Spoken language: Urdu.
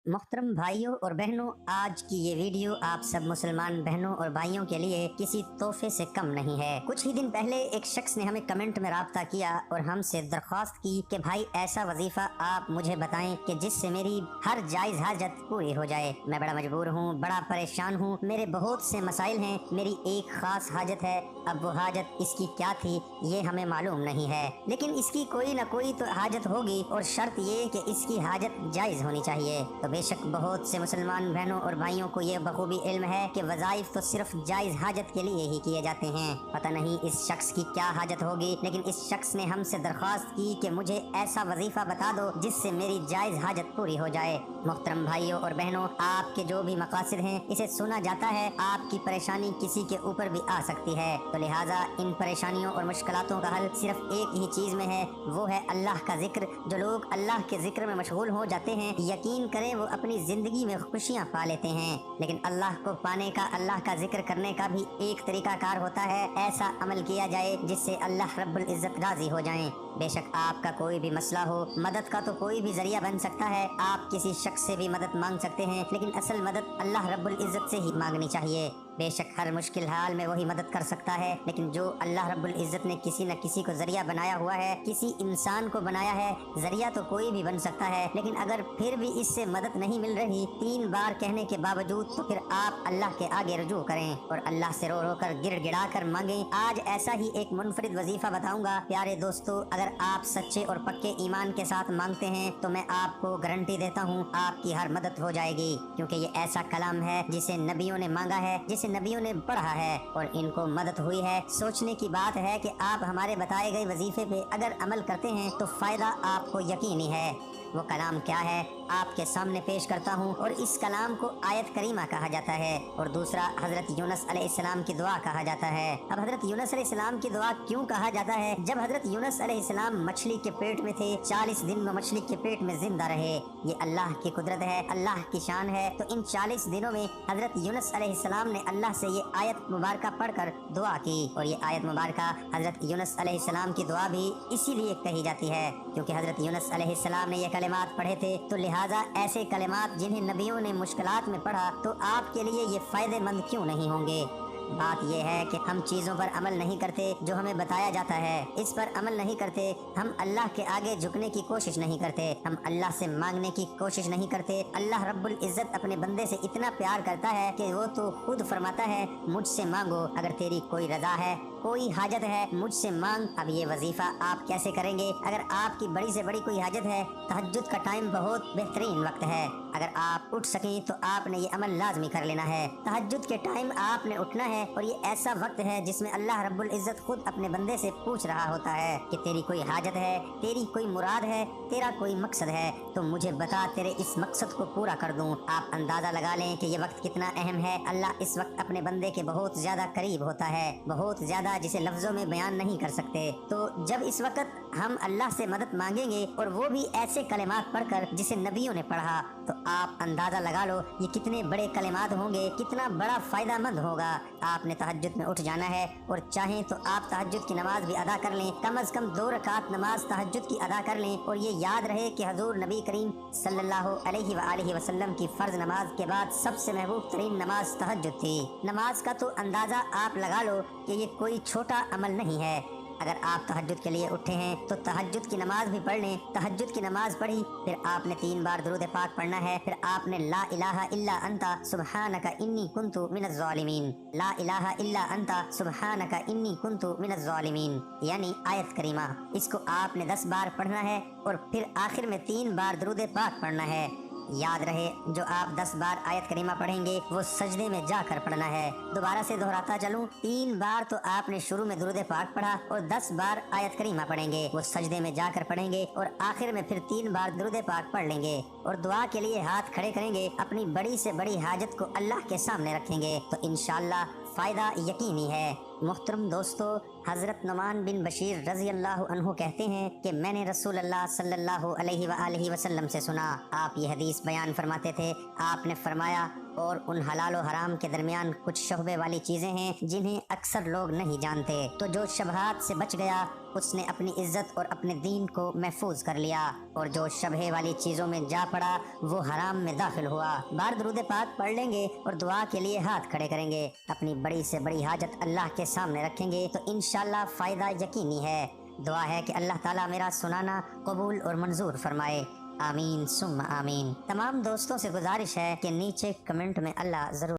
محترم بھائیوں اور بہنوں، آج کی یہ ویڈیو آپ سب مسلمان بہنوں اور بھائیوں کے لیے کسی تحفے سے کم نہیں ہے۔ کچھ ہی دن پہلے ایک شخص نے ہمیں کمنٹ میں رابطہ کیا اور ہم سے درخواست کی کہ بھائی ایسا وظیفہ آپ مجھے بتائیں کہ جس سے میری ہر جائز حاجت پوری ہو جائے۔ میں بڑا مجبور ہوں، بڑا پریشان ہوں، میرے بہت سے مسائل ہیں، میری ایک خاص حاجت ہے۔ اب وہ حاجت اس کی کیا تھی یہ ہمیں معلوم نہیں ہے، لیکن اس کی کوئی نہ کوئی تو حاجت ہوگی، اور شرط یہ کہ اس کی حاجت جائز ہونی چاہیے۔ تو بے شک بہت سے مسلمان بہنوں اور بھائیوں کو یہ بخوبی علم ہے کہ وظائف تو صرف جائز حاجت کے لیے ہی کیے جاتے ہیں۔ پتہ نہیں اس شخص کی کیا حاجت ہوگی، لیکن اس شخص نے ہم سے درخواست کی کہ مجھے ایسا وظیفہ بتا دو جس سے میری جائز حاجت پوری ہو جائے۔ محترم بھائیوں اور بہنوں، آپ کے جو بھی مقاصد ہیں اسے سنا جاتا ہے، آپ کی پریشانی کسی کے اوپر بھی آ سکتی ہے، تو لہٰذا ان پریشانیوں اور مشکلاتوں کا حل صرف ایک ہی چیز میں ہے، وہ ہے اللہ کا ذکر۔ جو لوگ اللہ کے ذکر میں مشغول ہو جاتے ہیں، یقین کریں وہ اپنی زندگی میں خوشیاں پا لیتے ہیں۔ لیکن اللہ کو پانے کا، اللہ کا ذکر کرنے کا بھی ایک طریقہ کار ہوتا ہے، ایسا عمل کیا جائے جس سے اللہ رب العزت راضی ہو جائیں۔ بے شک آپ کا کوئی بھی مسئلہ ہو، مدد کا تو کوئی بھی ذریعہ بن سکتا ہے، آپ کسی شخص سے بھی مدد مانگ سکتے ہیں، لیکن اصل مدد اللہ رب العزت سے ہی مانگنی چاہیے۔ بے شک ہر مشکل حال میں وہی مدد کر سکتا ہے، لیکن جو اللہ رب العزت نے کسی نہ کسی کو ذریعہ بنایا ہوا ہے، کسی انسان کو بنایا ہے، ذریعہ تو کوئی بھی بن سکتا ہے، لیکن اگر پھر بھی اس سے مدد نہیں مل رہی 3 بار کہنے کے باوجود، تو پھر آپ اللہ کے آگے رجوع کریں اور اللہ سے رو رو کر گڑ گڑا کر مانگیں۔ آج ایسا ہی ایک منفرد وظیفہ بتاؤں گا۔ پیارے دوستو، اگر آپ سچے اور پکے ایمان کے ساتھ مانگتے ہیں تو میں آپ کو گارنٹی دیتا ہوں آپ کی ہر مدد ہو جائے گی، کیونکہ یہ ایسا کلام ہے جسے نبیوں نے مانگا ہے، جسے نبیوں نے پڑھا ہے اور ان کو مدد ہوئی ہے۔ سوچنے کی بات ہے کہ آپ ہمارے بتائے گئے وظیفے پہ اگر عمل کرتے ہیں تو فائدہ آپ کو یقینی ہے۔ وہ کلام کیا ہے آپ کے سامنے پیش کرتا ہوں، اور اس کلام کو آیت کریمہ کہا جاتا ہے، اور دوسرا حضرت یونس علیہ السلام کی دعا کہا جاتا ہے۔ اب حضرت یونس علیہ السلام کی دعا کیوں کہا جاتا ہے؟ جب حضرت یونس علیہ السلام مچھلی کے پیٹ میں تھے، 40 دن میں مچھلی کے پیٹ میں زندہ رہے۔ یہ اللہ کی قدرت ہے، اللہ کی شان ہے۔ تو ان 40 دنوں میں حضرت یونس علیہ السلام نے اللہ سے یہ آیت مبارکہ پڑھ کر دعا کی، اور یہ آیت مبارکہ حضرت یونس علیہ السلام کی دعا بھی اسی لیے کہی جاتی ہے کیونکہ حضرت یونس علیہ السلام نے یہ کلمات پڑھے تھے، تو لہٰذا ایسے کلمات جنہیں نبیوں نے مشکلات میں پڑھا تو آپ کے لیے یہ فائدہ مند کیوں نہیں ہوں گے؟ بات یہ ہے کہ ہم چیزوں پر عمل نہیں کرتے جو ہمیں بتایا جاتا ہے، اس پر عمل نہیں کرتے، ہم اللہ کے آگے جھکنے کی کوشش نہیں کرتے، ہم اللہ سے مانگنے کی کوشش نہیں کرتے۔ اللہ رب العزت اپنے بندے سے اتنا پیار کرتا ہے کہ وہ تو خود فرماتا ہے مجھ سے مانگو اگر تیری کوئی رضا ہے، کوئی حاجت ہے مجھ سے مانگ۔ اب یہ وظیفہ آپ کیسے کریں گے؟ اگر آپ کی بڑی سے بڑی کوئی حاجت ہے، تہجد کا ٹائم بہت بہترین وقت ہے، اگر آپ اٹھ سکیں تو آپ نے یہ عمل لازمی کر لینا ہے۔ تہجد کے ٹائم آپ نے اٹھنا ہے، اور یہ ایسا وقت ہے جس میں اللہ رب العزت خود اپنے بندے سے پوچھ رہا ہوتا ہے کہ تیری کوئی حاجت ہے، تیری کوئی مراد ہے، تیرا کوئی مقصد ہے تو مجھے بتا، تیرے اس مقصد کو پورا کر دوں۔ آپ اندازہ لگا لیں کہ یہ وقت کتنا اہم ہے۔ اللہ اس وقت اپنے بندے کے بہت زیادہ قریب ہوتا ہے، بہت زیادہ، جسے لفظوں میں بیان نہیں کر سکتے۔ تو جب اس وقت ہم اللہ سے مدد مانگیں گے، اور وہ بھی ایسے کلمات پڑھ کر جسے نبیوں نے پڑھا، تو آپ اندازہ لگا لو یہ کتنے بڑے کلمات ہوں گے، کتنا بڑا فائدہ مند ہوگا۔ آپ نے تہجد میں اٹھ جانا ہے، اور چاہیں تو آپ تہجد کی نماز بھی ادا کر لیں، کم از کم 2 رکعت نماز تہجد کی ادا کر لیں، اور یہ یاد رہے کہ حضور نبی کریم صلی اللہ علیہ وآلہ وسلم کی فرض نماز کے بعد سب سے محبوب ترین نماز تہجد تھی۔ نماز کا تو اندازہ آپ لگا لو کہ یہ کوئی چھوٹا عمل نہیں ہے۔ اگر آپ تہجد کے لیے اٹھے ہیں تو تہجد کی نماز بھی پڑھ لیں۔ تہجد کی نماز پڑھی، پھر آپ نے 3 بار درود پاک پڑھنا ہے، پھر آپ نے لا الہ الا انت سبحانک انی کنت من الظالمین، لا الہ الا انت سبحانک انی کنت من الظالمین، یعنی آیت کریمہ، اس کو آپ نے 10 بار پڑھنا ہے، اور پھر آخر میں 3 بار درود پاک پڑھنا ہے۔ یاد رہے جو آپ 10 بار آیت کریمہ پڑھیں گے وہ سجدے میں جا کر پڑھنا ہے۔ دوبارہ سے دہراتا چلوں، 3 بار تو آپ نے شروع میں درود پاک پڑھا، اور 10 بار آیت کریمہ پڑھیں گے، وہ سجدے میں جا کر پڑھیں گے، اور آخر میں پھر 3 بار درود پاک پڑھ لیں گے، اور دعا کے لیے ہاتھ کھڑے کریں گے، اپنی بڑی سے بڑی حاجت کو اللہ کے سامنے رکھیں گے، تو انشاءاللہ فائدہ یقینی ہے۔ محترم دوستو، حضرت نعمان بن بشیر رضی اللہ عنہ کہتے ہیں کہ میں نے رسول اللہ صلی اللہ علیہ وآلہ وسلم سے سنا، آپ یہ حدیث بیان فرماتے تھے، آپ نے فرمایا اور ان حلال و حرام کے درمیان کچھ شبہے والی چیزیں ہیں جنہیں اکثر لوگ نہیں جانتے۔ تو جو شبہات سے بچ گیا اس نے اپنی عزت اور اپنے دین کو محفوظ کر لیا، اور جو شبہے والی چیزوں میں جا پڑا وہ حرام میں داخل ہوا۔ بار درود پاک پڑھ لیں گے اور دعا کے لیے ہاتھ کھڑے کریں گے، اپنی بڑی سے بڑی حاجت اللہ کے سامنے رکھیں گے تو انشاءاللہ فائدہ یقینی ہے۔ دعا ہے کہ اللہ تعالیٰ میرا سنانا قبول اور منظور فرمائے، آمین ثم آمین۔ تمام دوستوں سے گزارش ہے کہ نیچے کمنٹ میں اللہ ضرور